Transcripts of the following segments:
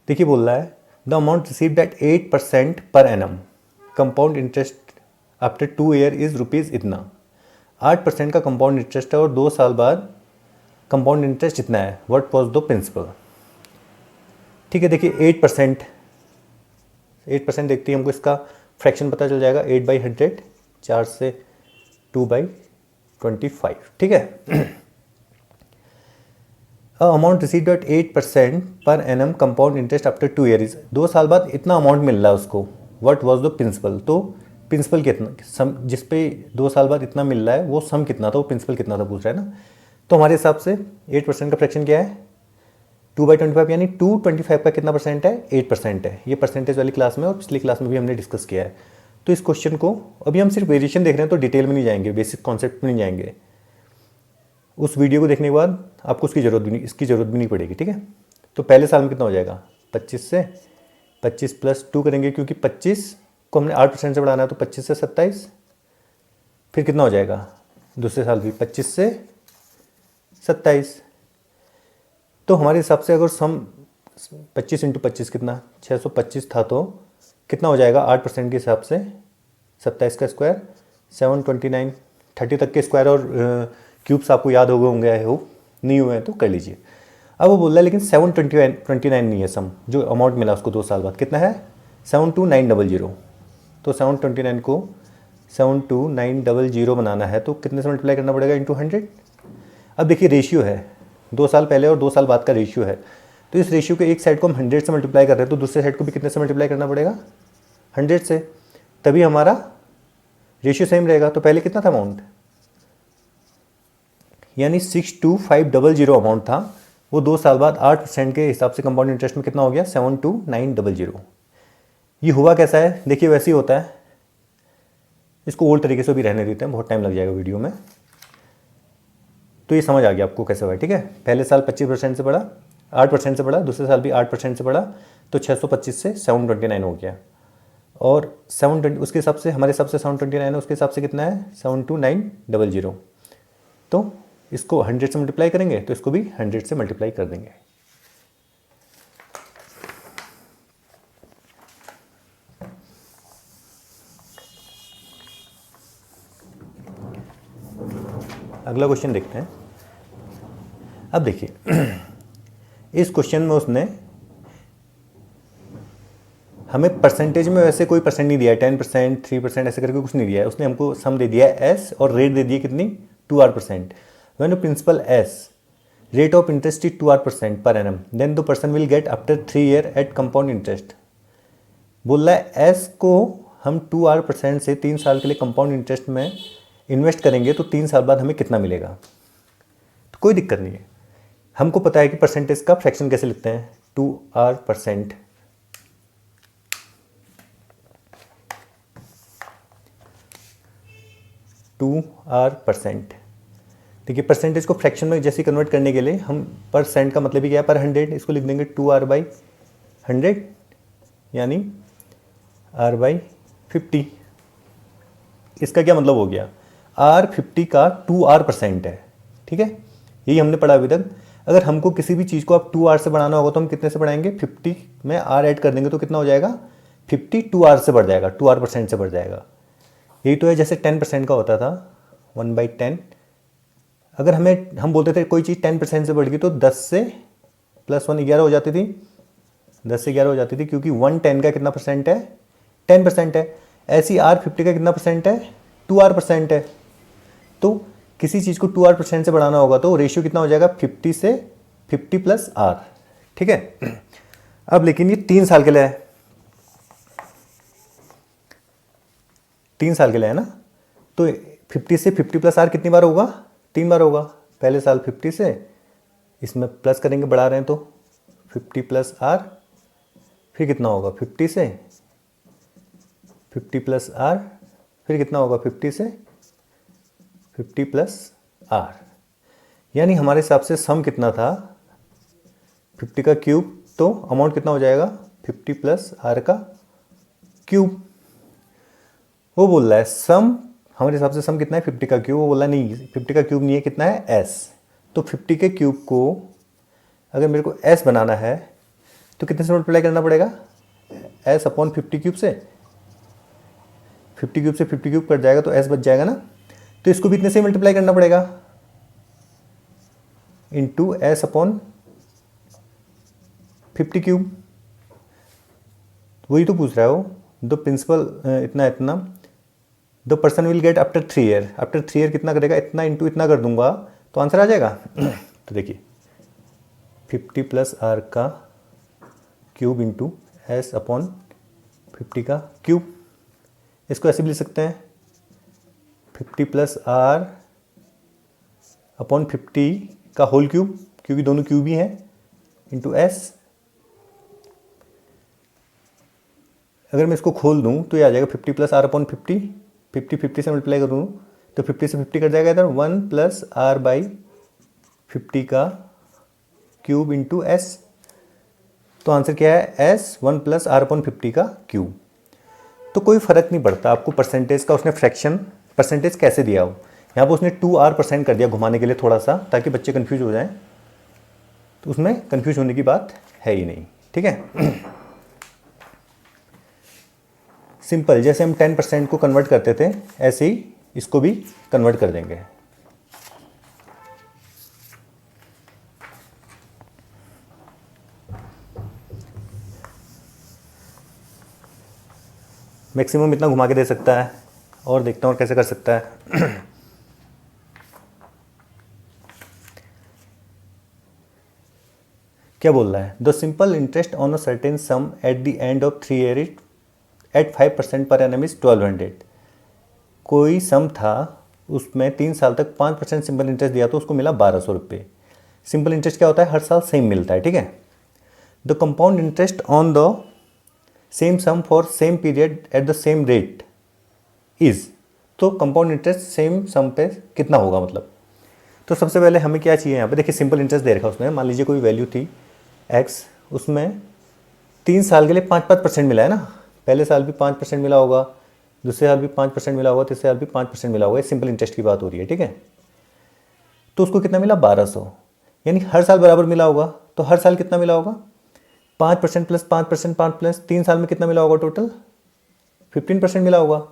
देखिए बोल रहा है द अमाउंट रिसीव्ड एट 8% पर annum compound interest after 2 year is rupees इतना। 8% का कंपाउंड इंटरेस्ट है और 2 साल बाद कंपाउंड इंटरेस्ट इतना है। What was the principal. ठीक है, देखिए 8% देखते ही हमको इसका फ्रैक्शन पता चल जाएगा। 8/100, 4 से 2/25। ठीक है। अमाउंट रिसीव्ड एट 8% पर annum compound interest after 2 years. 2 साल बाद इतना अमाउंट मिल रहा है उसको। What was the principal. तो प्रिंसिपल कितना सम, जिस पे 2 साल बाद इतना मिल रहा है वो सम कितना था, वो प्रिंसिपल कितना था पूछ रहा है ना। तो हमारे हिसाब से 8% का फ्रैक्शन क्या है 2/25, यानी 225 का कितना परसेंट है 8% है। ये परसेंटेज वाली क्लास में और पिछली क्लास में भी हमने डिस्कस किया है। तो इस क्वेश्चन को अभी हम सिर्फ वेरिएशन देख रहे हैं तो डिटेल में नहीं जाएंगे, बेसिक कॉन्सेप्ट में नहीं जाएंगे। उस वीडियो को देखने के बाद आपको इसकी ज़रूरत भी नहीं पड़ेगी। ठीक है, तो पहले साल में कितना हो जाएगा 25 से 25 प्लस 2 करेंगे, क्योंकि 25 को हमने 8% से बढ़ाना है, तो 25 से 27। फिर कितना हो जाएगा दूसरे साल भी 25 से 27। तो हमारे हिसाब से अगर सम 25 × 25 कितना 625 था, तो कितना हो जाएगा 8% के हिसाब से 27 का स्क्वायर 729। 30 तक के स्क्वायर और क्यूब्स आपको याद हो गए होंगे, आई होप। नहीं हुए हैं तो कर लीजिए। अब वो बोल रहा है लेकिन 729 नहीं है सम, जो अमाउंट मिला उसको 2 साल बाद कितना है 72900। तो 729 को 72900 बनाना है तो कितने से मल्टीप्लाई करना पड़ेगा इंटू 100। अब देखिए रेशियो है 2 साल पहले और 2 साल बाद का रेशियो है, तो इस रेशियो के एक साइड को हम 100 से मल्टीप्लाई कर रहे हैं, तो दूसरे साइड को भी कितने से मल्टीप्लाई करना पड़ेगा 100 से, तभी हमारा रेशियो सेम रहेगा। तो पहले कितना था अमाउंट, यानी 62500 अमाउंट था, वो 2 साल बाद 8% के हिसाब से कंपाउंड इंटरेस्ट में कितना हो गया 72900। ये हुआ कैसा है देखिए, वैसे ही होता है। इसको ओल्ड तरीके से भी रहने देते हैं, बहुत टाइम लग जाएगा वीडियो में। तो ये समझ आ गया आपको कैसे हुआ है। ठीक है, पहले साल 25% से बढ़ा, 8% से बढ़ा, दूसरे साल भी 8% से बढ़ा, तो 625 से 729 हो गया। और 720 उसके हिसाब से, हमारे हिसाब से 729 है, उसके हिसाब से कितना है 72900। तो इसको 100 से मल्टीप्लाई करेंगे तो इसको भी 100 से मल्टीप्लाई कर देंगे। अगला क्वेश्चन देखते हैं। अब देखिए इस क्वेश्चन में उसने हमें परसेंटेज में वैसे कोई परसेंट नहीं दिया है, 10%, 3% ऐसे करके कुछ नहीं दिया है। उसने हमको सम दे दिया है एस और रेट दे दी है कितनी 2R%। When the principal as rate of interest is 2R% पर annum, then the person will get after 3 year at compound interest. बोल रहा है एस को हम 2R% से 3 साल के लिए कंपाउंड इंटरेस्ट में इन्वेस्ट करेंगे तो 3 साल बाद हमें कितना मिलेगा। तो कोई दिक्कत नहीं है, हमको पता है कि परसेंटेज का फ्रैक्शन कैसे लिखते हैं 2R%। देखिए परसेंटेज को फ्रैक्शन में जैसे कन्वर्ट करने के लिए हम परसेंट का मतलब ही क्या है पर 100, इसको लिख देंगे 2R/100, यानी R/50। इसका क्या मतलब हो गया R50 का 2R% है। ठीक है, यही हमने पढ़ा अभी तक। अगर हमको किसी भी चीज़ को अब 2R से बढ़ाना होगा तो हम कितने से बढ़ाएंगे 50 में R ऐड कर देंगे तो कितना हो जाएगा 50 2R से बढ़ जाएगा, 2R% से बढ़ जाएगा। यही तो है जैसे 10% का होता था 1/10। अगर हम बोलते थे कोई चीज़ 10% से बढ़ गई तो 10 से +1 11 हो जाती थी, 10 से 11 हो जाती थी, क्योंकि 110 का कितना परसेंट है 10% है। ऐसी R50 का कितना परसेंट है 2R% है। तो किसी चीज़ को 2R% से बढ़ाना होगा तो रेशियो कितना हो जाएगा 50 से 50 + R। ठीक है, अब लेकिन ये 3 साल के लिए है, 3 साल के लिए है ना। तो 50 से 50 + R कितनी बार होगा 3 बार होगा। पहले साल 50 से, इसमें प्लस करेंगे बढ़ा रहे हैं तो 50 + R, फिर कितना होगा 50 से 50 + R, फिर कितना होगा 50 से 50 + R। यानी हमारे हिसाब से सम कितना था 50 का क्यूब, तो अमाउंट कितना हो जाएगा 50 + R का क्यूब। वो बोल रहा है सम, हमारे हिसाब से सम कितना है 50 का क्यूब। वो बोल रहा है नहीं 50 का क्यूब नहीं है, कितना है S। तो 50 के क्यूब को अगर मेरे को S बनाना है तो कितने से मल्टीप्लाई करना पड़ेगा, एस अपॉन 50 क्यूब से, 50 क्यूब से 50 क्यूब कट जाएगा तो एस बच जाएगा ना, तो इसको भी इतने से मल्टीप्लाई करना पड़ेगा इंटू एस अपॉन 50 क्यूब। वही तो पूछ रहा है वो, द प्रिंसिपल इतना इतना, the person will get after 3 year, after 3 year कितना करेगा, इतना इंटू इतना कर दूंगा तो आंसर आ जाएगा। तो देखिए 50 प्लस आर का क्यूब इंटू एस अपॉन 50 का क्यूब, इसको ऐसे भी लिख सकते हैं 50 प्लस आर अपॉन 50 का होल क्यूब, क्योंकि दोनों क्यूब ही हैं, इंटू एस। अगर मैं इसको खोल दूं तो ये आ जाएगा 50 प्लस आर अपॉन 50, 50 से मल्टीप्लाई कर दूँ तो 50 से 50 कट जाएगा इधर, 1 प्लस आर बाई 50 का क्यूब इंटू एस। तो आंसर क्या है, एस 1 प्लस आर अपॉन 50 का क्यूब। तो कोई फ़र्क नहीं पड़ता आपको परसेंटेज का, उसने फ्रैक्शन परसेंटेज कैसे दिया हो, यहाँ पर उसने 2r% कर दिया घुमाने के लिए थोड़ा सा, ताकि बच्चे कंफ्यूज हो जाएं, तो उसमें कंफ्यूज होने की बात है ही नहीं। ठीक है, सिंपल, जैसे हम 10% को कन्वर्ट करते थे ऐसे ही इसको भी कन्वर्ट कर देंगे। मैक्सिमम इतना घुमा के दे सकता है, और देखता हूँ और कैसे कर सकता है। क्या बोल रहा है, the simple interest on a certain sum at the end of 3 year at 5% पर एनम इज 1200। कोई सम था, उसमें 3 साल तक 5% सिंपल इंटरेस्ट दिया तो उसको मिला 1200 रुपये। सिंपल इंटरेस्ट क्या होता है, हर साल सेम मिलता है। ठीक है, the compound interest on the same sum for same period at the same rate is, तो कंपाउंड इंटरेस्ट सेम सम पे कितना होगा मतलब। तो सबसे पहले हमें क्या चाहिए, यहाँ पे देखिए सिंपल इंटरेस्ट दे रखा है उसमें, मान लीजिए कोई वैल्यू थी एक्स, उसमें 3 साल के लिए 5% मिला है ना, पहले साल भी 5% मिला होगा, दूसरे साल भी 5% मिला होगा, तीसरे साल भी 5% मिला होगा, ये सिंपल इंटरेस्ट की बात हो रही है। ठीक है, तो उसको कितना मिला 1200, यानी हर साल बराबर मिला होगा, तो हर साल कितना मिला होगा 5% प्लस 5% 5 प्लस 3 साल में कितना मिला होगा, टोटल 15% मिला होगा।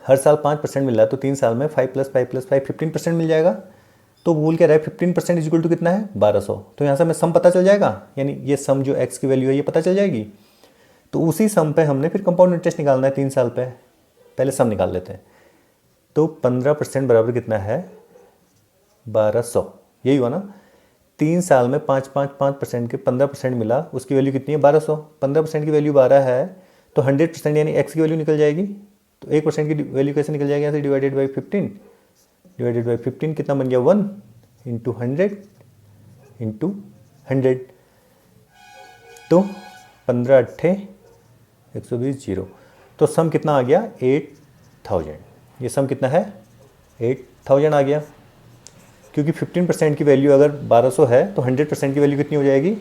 हर साल 5% मिल रहा है तो 3 साल में 5 प्लस 5 प्लस 5 15% मिल जाएगा। तो बोल क्या रहा है 15% इज इक्वल टू कितना है 1200। तो यहाँ से हमें सम पता चल जाएगा, यानी ये सम जो एक्स की वैल्यू है ये पता चल जाएगी। तो उसी सम पे हमने फिर कंपाउंड इंटरेस्ट निकालना है 3 साल पे, पहले सम निकाल लेते हैं। तो 15% बराबर कितना है 1200, यही हुआ ना। 3 साल में 5% के 15% मिला, उसकी वैल्यू कितनी है 1200। 15% की वैल्यू 12 है तो 100% यानी एक्स की वैल्यू निकल जाएगी। तो 1% की वैल्यू कैसे निकल जाएगी, यहाँ से डिवाइडेड बाई 15, डिवाइडेड बाई 15 कितना बन गया 1 इंटू 100 तो 15 अट्ठे 120 जीरो। तो सम कितना आ गया 8000। ये सम कितना है 8000 आ गया, क्योंकि 15% की वैल्यू अगर 1200 है तो 100% की वैल्यू कितनी हो जाएगी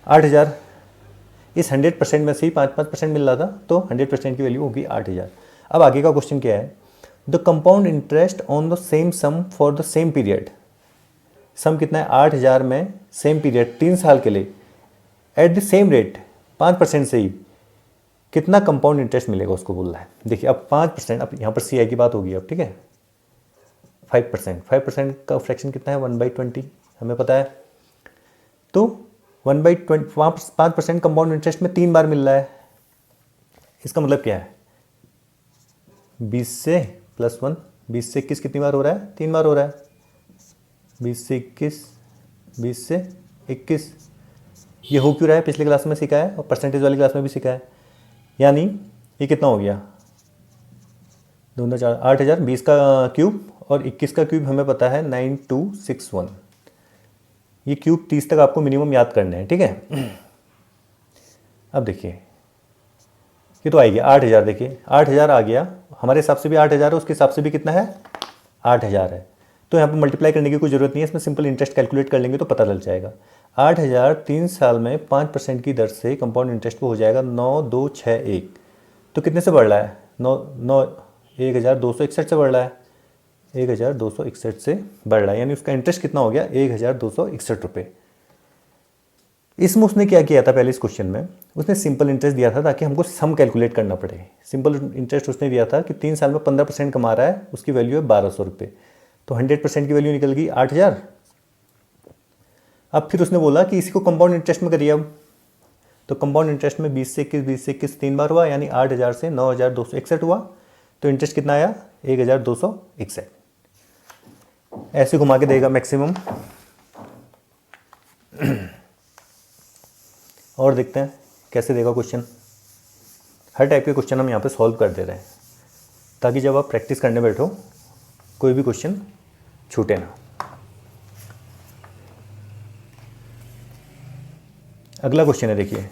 8000। इस 100% में से ही 5% मिल रहा था, तो 100% की वैल्यू होगी 8000। अब आगे का क्वेश्चन क्या है, the compound interest on the same sum for the same period. Sum कितना है 8000 में सेम पीरियड 3 साल के लिए एट द सेम रेट 5% से ही कितना कंपाउंड इंटरेस्ट मिलेगा उसको बोल रहा है। देखिए अब 5%, अब यहाँ पर सी आई की बात होगी अब, ठीक है। 5% का फ्रैक्शन कितना है 1/20 हमें पता है। तो 1/20 5% कंपाउंड इंटरेस्ट में 3 बार मिल रहा है। इसका मतलब क्या है 20 से प्लस 1, 20 से 21 कितनी बार हो रहा है 3 बार हो रहा है। 20 से 21, 20 से 21 ये हो क्यों रहा है, पिछले क्लास में सीखा है और परसेंटेज वाली क्लास में भी सीखा है। यानी ये कितना हो गया 2 4 8000, 20 का क्यूब और 21 का क्यूब हमें पता है 9261। ये क्यूब 30 तक आपको मिनिमम याद करने हैं, ठीक है। अब देखिए ये तो आएगी 8000, देखिए 8000 आ गया, हमारे हिसाब से भी 8000 है, उसके हिसाब से भी कितना है 8000 है। तो यहाँ पर मल्टीप्लाई करने की कोई ज़रूरत नहीं है, इसमें सिंपल इंटरेस्ट कैलकुलेट कर लेंगे तो पता लग जाएगा। 8000 3 साल में 5% की दर से कंपाउंड इंटरेस्ट वो हो जाएगा 9261। तो कितने से बढ़ रहा है 1261 से बढ़ रहा है। 1261 से बढ़ रहा है, यानी उसका इंटरेस्ट कितना हो गया 1261 रुपये। इसमें उसने क्या किया था पहले इस क्वेश्चन में, उसने सिंपल इंटरेस्ट दिया था ताकि हमको सम कैलकुलेट करना पड़े। सिंपल इंटरेस्ट उसने दिया था कि 3 साल में 15% कमा रहा है, उसकी वैल्यू है 1200 रुपये, तो 100% की वैल्यू निकल गई 8000। अब फिर उसने बोला कि इसी को कंपाउंड इंटरेस्ट में करिए अब, तो कंपाउंड इंटरेस्ट में 20 से 21 3 बार हुआ, यानी 8000 से 9261 हुआ, तो इंटरेस्ट कितना आया 1261। ऐसे घुमा के देगा मैक्सिमम। और देखते हैं कैसे देगा क्वेश्चन। हर टाइप के क्वेश्चन हम यहाँ पे सॉल्व कर दे रहे हैं ताकि जब आप प्रैक्टिस करने बैठो कोई भी क्वेश्चन छूटे ना। अगला क्वेश्चन है, देखिए,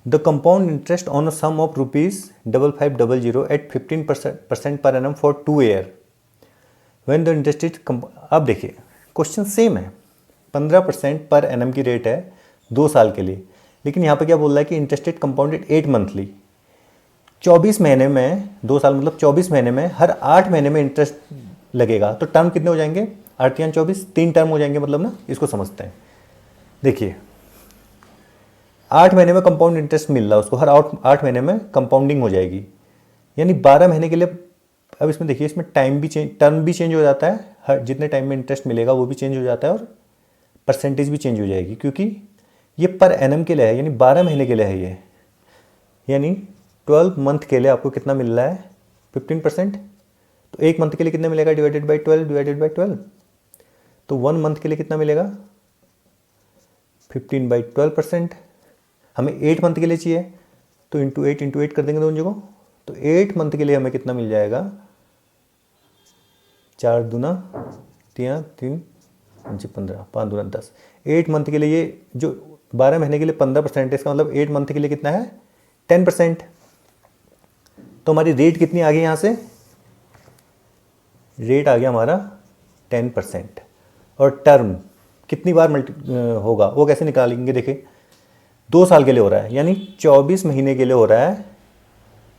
the compound interest on a sum of ₹5500 at 15% पर annum for 2 year when the interest is. अब देखिए क्वेश्चन सेम है, 15% पर एनम की रेट है 2 साल के लिए, लेकिन यहाँ पे क्या बोल रहा है कि इंटरेस्ट रेट कंपाउंडेड 8 मंथली, 24 महीने में, 2 साल मतलब 24 महीने में, हर 8 महीने में इंटरेस्ट लगेगा। तो टर्म कितने हो जाएंगे 8 या 24, 3 टर्म हो जाएंगे मतलब ना। इसको समझते हैं। देखिए 8 महीने में कंपाउंड इंटरेस्ट मिल रहा है उसको, हर 8 महीने में कंपाउंडिंग हो जाएगी, यानी 12 महीने के लिए। अब इसमें देखिए, इसमें टाइम भी चेंज, टर्म भी चेंज हो जाता है, हर जितने टाइम में इंटरेस्ट मिलेगा वो भी चेंज हो जाता है, और परसेंटेज भी चेंज हो जाएगी, क्योंकि ये पर एनम के लिए है, यानी 12 महीने के लिए है ये, यानी 12 मंथ के लिए आपको कितना मिल रहा है 15%। तो एक मंथ के लिए कितना मिलेगा डिवाइडेड बाई 12, तो 1 मंथ के लिए कितना मिलेगा 15/12%। हमें 8 मंथ के लिए चाहिए, तो इंटू 8 कर देंगे दोनों जगह, तो 8 मंथ के लिए हमें कितना मिल जाएगा 4 दूना 3 3 5 15, 5 दूना 10। 8 मंथ के लिए ये जो 12 महीने के लिए 15% है, इसका मतलब 8 मंथ के लिए कितना है 10%। तो हमारी रेट कितनी आ गई यहाँ से, रेट आ गया हमारा 10%। और टर्म कितनी बार होगा वो कैसे निकालेंगे, देखिए 2 साल के लिए हो रहा है, यानी 24 महीने के लिए हो रहा है,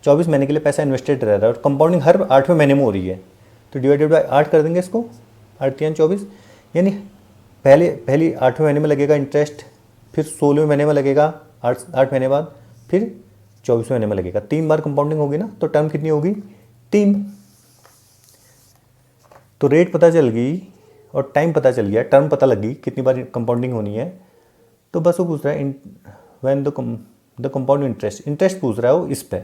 24 महीने के लिए पैसा इन्वेस्टेड रह रहा है, और कंपाउंडिंग हर 8वें महीने में हो रही है, तो डिवाइडेड बाई 8 कर देंगे इसको, 8 3 24, यानी पहली 8वें महीने में लगेगा इंटरेस्ट, फिर 16वें महीने में लगेगा 8 महीने बाद, फिर 24वें महीने में लगेगा। 3 बार कंपाउंडिंग होगी ना, तो टर्म कितनी होगी 3। तो रेट पता चल गई और टाइम पता चल गया, टर्म पता लग गई कितनी बार कंपाउंडिंग होनी है। तो बस वो पूछ रहा है व्हेन द कंपाउंड इंटरेस्ट पूछ रहा है वो, इस पे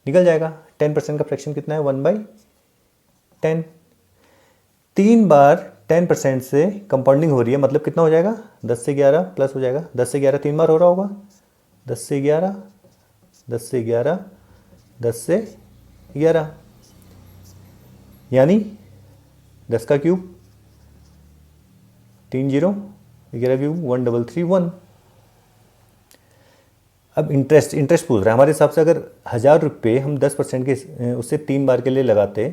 निकल जाएगा। 10% का फ्रैक्शन कितना है 1/10। 3 बार 10% से कंपाउंडिंग हो रही है, मतलब कितना हो जाएगा 10 से 11 प्लस हो जाएगा, 10 से 11 3 बार हो रहा होगा, 10 से 11 10 से 11 10 से 11, यानी 10 का क्यूब 3 0, 11 क्यूब 1331। अब इंटरेस्ट पूछ रहा है, हमारे हिसाब से अगर 1000 रुपये हम 10% के उससे 3 बार के लिए लगाते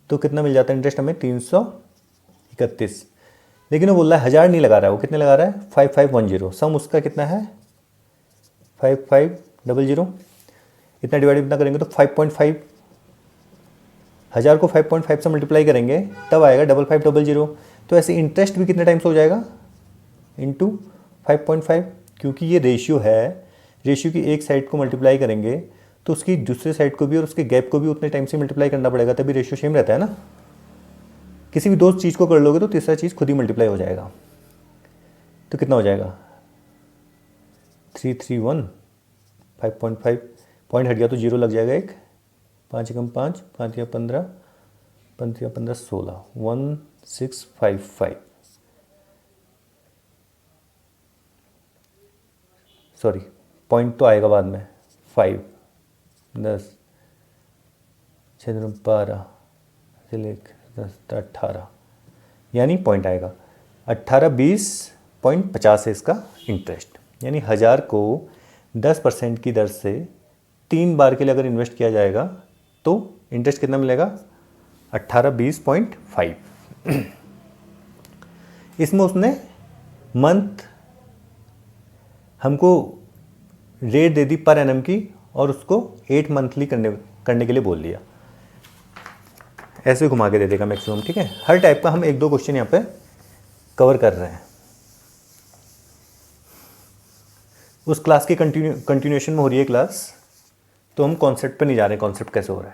तो कितना मिल जाता है इंटरेस्ट हमें 331। लेकिन वो बोल रहा है 1000 नहीं लगा रहा है, वो कितने लगा रहा है 5510। सम उसका कितना है 5500, इतना डिवाइड इतना करेंगे तो 5.5, 1000 को 5.5 से मल्टीप्लाई करेंगे तब आएगा 5500। तो ऐसे इंटरेस्ट भी कितने टाइम्स हो जाएगा इंटू 5.5, क्योंकि ये रेशियो है, रेशियो की एक साइड को मल्टीप्लाई करेंगे तो उसकी दूसरे साइड को भी और उसके गैप को भी उतने टाइम से मल्टीप्लाई करना पड़ेगा, तभी रेशियो सेम रहता है ना। किसी भी 2 चीज़ को कर लोगे तो तीसरा चीज़ खुद ही मल्टीप्लाई हो जाएगा। तो कितना हो जाएगा 331, 5.5 पॉइंट हट गया तो 0 लग जाएगा एक, 5 एकम 5, 5 या 15, 5 या 15 16, 1655, सॉरी पॉइंट तो आएगा बाद में, 5 10 6 12 से लेकर 10 18, यानी पॉइंट आएगा 1820.50 है इसका इंटरेस्ट। यानी 1000 को 10% की दर से 3 बार के लिए अगर इन्वेस्ट किया जाएगा तो इंटरेस्ट कितना मिलेगा 1820.5। इसमें उसने मंथ हमको रेट दे दी पर एनम की और उसको 8 मंथली करने के लिए बोल दिया। ऐसे घुमा के दे देगा मैक्सिमम, ठीक है। हर टाइप का हम 1-2 क्वेश्चन यहाँ पे कवर कर रहे हैं। उस क्लास की कंटिन्यूएशन में हो रही है क्लास, तो हम कॉन्सेप्ट पे नहीं जा रहे, कॉन्सेप्ट कैसे हो रहा है।